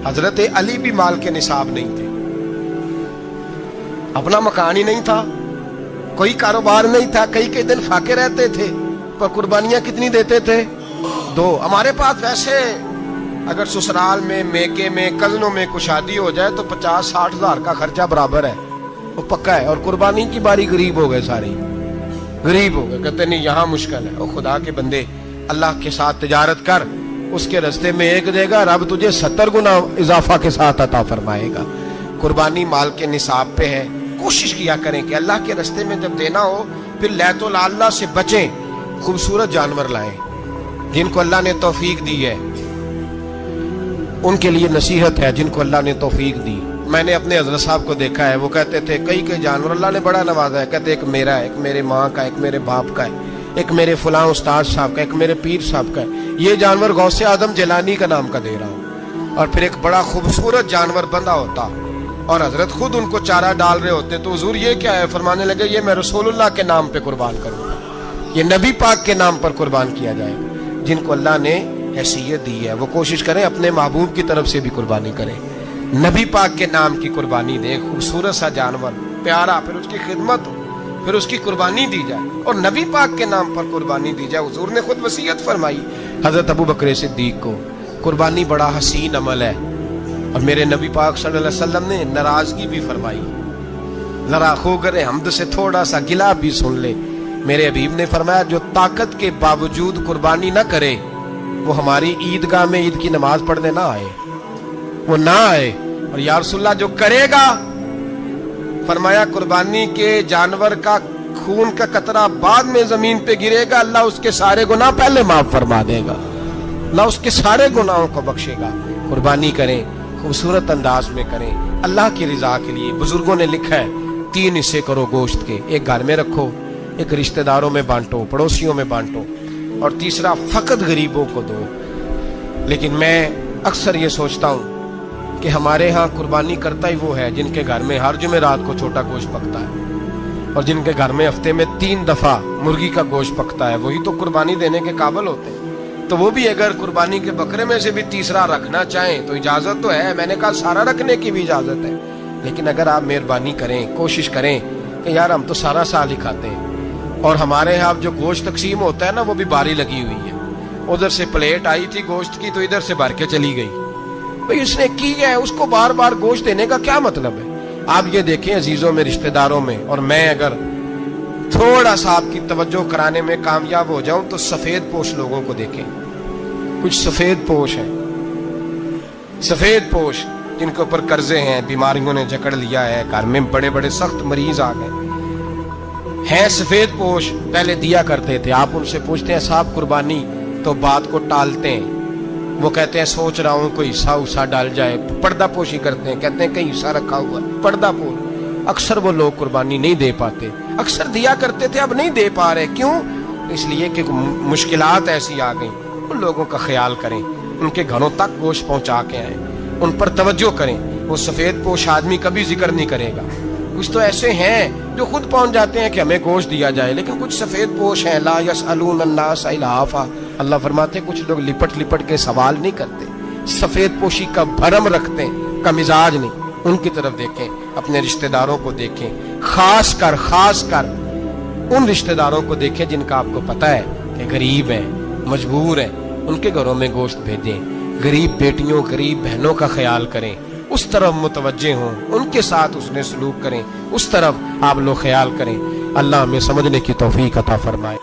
حضرت علی بھی مال کے نصاب نہیں تھے, اپنا مکان ہی نہیں تھا, کوئی کاروبار نہیں تھا, کئی دن فاقے رہتے تھے, پر قربانیاں کتنی دیتے تھے؟ 2. ہمارے پاس ویسے اگر سسرال میں, میکے میں, کزنوں میں کچھ شادی ہو جائے تو 50-60 ہزار کا خرچہ برابر ہے, وہ پکا ہے. اور قربانی کی باری غریب ہو گئے, سارے غریب ہو گئے. کہتے نہیں یہاں مشکل ہے. اور خدا کے بندے اللہ کے ساتھ تجارت کر, اس کے رستے میں 1 دے گا, رب تجھے 70 گنا اضافہ کے ساتھ عطا فرمائے گا. قربانی مال کے نصاب پہ ہے. کوشش کیا کریں کہ اللہ کے رستے میں جب دینا ہو پھر لیت اللہ سے بچیں, خوبصورت جانور لائیں. جن کو اللہ نے توفیق دی ہے ان کے لیے نصیحت ہے, جن کو اللہ نے توفیق دی. میں نے اپنے حضرت صاحب کو دیکھا ہے, وہ کہتے تھے کئی جانور اللہ نے بڑا نوازا ہے. کہتے ایک میرا ہے, ایک میرے ماں کا, ایک میرے باپ کا ہے, ایک میرے فلاں استاد صاحب کا, ایک میرے پیر صاحب کا ہے. یہ جانور غوث اعظم جیلانی کا نام کا دے رہا ہوں. اور پھر ایک بڑا خوبصورت جانور بندہ ہوتا اور حضرت خود ان کو چارہ ڈال رہے ہوتے تو حضور یہ کیا ہے؟ فرمانے لگے یہ میں رسول اللہ کے نام پہ قربان کروں گا، یہ نبی پاک کے نام پر قربان کیا جائے گا۔ جن کو اللہ نے حیثیت دی ہے وہ کوشش کریں اپنے محبوب کی طرف سے بھی قربانی کریں، نبی پاک کے نام کی قربانی دیں، خوبصورت سا جانور پیارا، پھر اس کی خدمت ہو، پھر اس کی قربانی دی جائے اور نبی پاک کے نام پر قربانی دی جائے۔ حضور نے خود وصیت فرمائی حضرت ابو بکر صدیق کو، قربانی بڑا حسین عمل ہے، اور میرے نبی پاک صلی اللہ علیہ وسلم نے ناراضگی بھی فرمائی، ذرا خوگر حمد سے تھوڑا سا گلا بھی سن لے۔ میرے حبیب نے فرمایا جو طاقت کے باوجود قربانی نہ کرے وہ ہماری عیدگاہ میں عید کی نماز پڑھنے نہ آئے، وہ نہ آئے۔ اور یا رسول اللہ جو کرے گا، فرمایا قربانی کے جانور کا خون کا قطرہ بعد میں زمین پہ گرے گا، اللہ اس کے سارے گناہ پہلے معاف فرما دے گا، اللہ اس کے سارے گناہوں کو بخشے گا۔ قربانی کریں، خوبصورت انداز میں کریں، اللہ کی رضا کے لیے۔ بزرگوں نے لکھا ہے 3 حصے کرو گوشت کے، ایک گھر میں رکھو، ایک رشتہ داروں میں بانٹو، پڑوسیوں میں بانٹو، اور تیسرا فقط غریبوں کو دو۔ لیکن میں اکثر یہ سوچتا ہوں کہ ہمارے ہاں قربانی کرتا ہی وہ ہے جن کے گھر میں ہر جمعرات کو چھوٹا گوشت پکتا ہے، اور جن کے گھر میں ہفتے میں 3 دفعہ مرغی کا گوشت پکتا ہے، وہی تو قربانی دینے کے قابل ہوتے ہیں۔ تو وہ بھی اگر قربانی کے بکرے میں سے بھی تیسرا رکھنا چاہیں تو اجازت تو ہے، میں نے کہا سارا رکھنے کی بھی اجازت ہے، لیکن اگر آپ مہربانی کریں، کوشش کریں کہ یار ہم تو سارا سال ہی کھاتے ہیں، اور ہمارے یہاں جو گوشت تقسیم ہوتا ہے نا وہ بھی باری لگی ہوئی ہے، ادھر سے پلیٹ آئی تھی گوشت کی تو ادھر سے بھر کے چلی گئی، بھئی اس نے کی ہے، اس کو بار بار گوشت دینے کا کیا مطلب ہے؟ آپ یہ دیکھیں عزیزوں میں، رشتہ داروں میں، اور میں اگر تھوڑا سا آپ کی توجہ کرانے میں کامیاب ہو جاؤں تو سفید پوش لوگوں کو دیکھیں، کچھ سفید پوش ہیں، سفید پوش جن کے اوپر قرضے ہیں، بیماریوں نے جکڑ لیا ہے، گھر میں بڑے بڑے سخت مریض آ گئے ہیں، سفید پوش پہلے دیا کرتے تھے۔ آپ ان سے پوچھتے ہیں صاحب قربانی، تو بات کو ٹالتے ہیں، وہ کہتے ہیں سوچ رہا ہوں کوئی حصہ ڈال جائے، پردہ پوشی کرتے ہیں، کہتے ہیں کہیں حصہ رکھا ہوا ہے، پردہ پوش۔ اکثر وہ لوگ قربانی نہیں دے پاتے، اکثر دیا کرتے تھے اب نہیں دے پا رہے، کیوں؟ اس لیے کہ مشکلات ایسی آ گئیں۔ ان لوگوں کا خیال کریں، ان کے گھروں تک گوشت پہنچا کے آئیں، ان پر توجہ کریں۔ وہ سفید پوش آدمی کبھی ذکر نہیں کرے گا، کچھ تو ایسے ہیں جو خود پہنچ جاتے ہیں کہ ہمیں گوشت دیا جائے، لیکن کچھ سفید پوش ہیں لا یسألون الناس الحافا، اللہ فرماتے ہیں کچھ لوگ لپٹ لپٹ کے سوال نہیں کرتے، سفید پوشی کا بھرم رکھتے ہیں، کا مزاج نہیں۔ ان کی طرف دیکھیں، اپنے رشتہ داروں کو دیکھیں، خاص کر ان رشتہ داروں کو دیکھیں جن کا آپ کو پتہ ہے کہ غریب ہیں، مجبور ہیں، ان کے گھروں میں گوشت بھیجیں۔ غریب بیٹیوں، غریب بہنوں کا خیال کریں، اس طرف متوجہ ہوں، ان کے ساتھ اس نے سلوک کریں، اس طرف آپ لوگ خیال کریں۔ اللہ ہمیں سمجھنے کی توفیق عطا فرمائے۔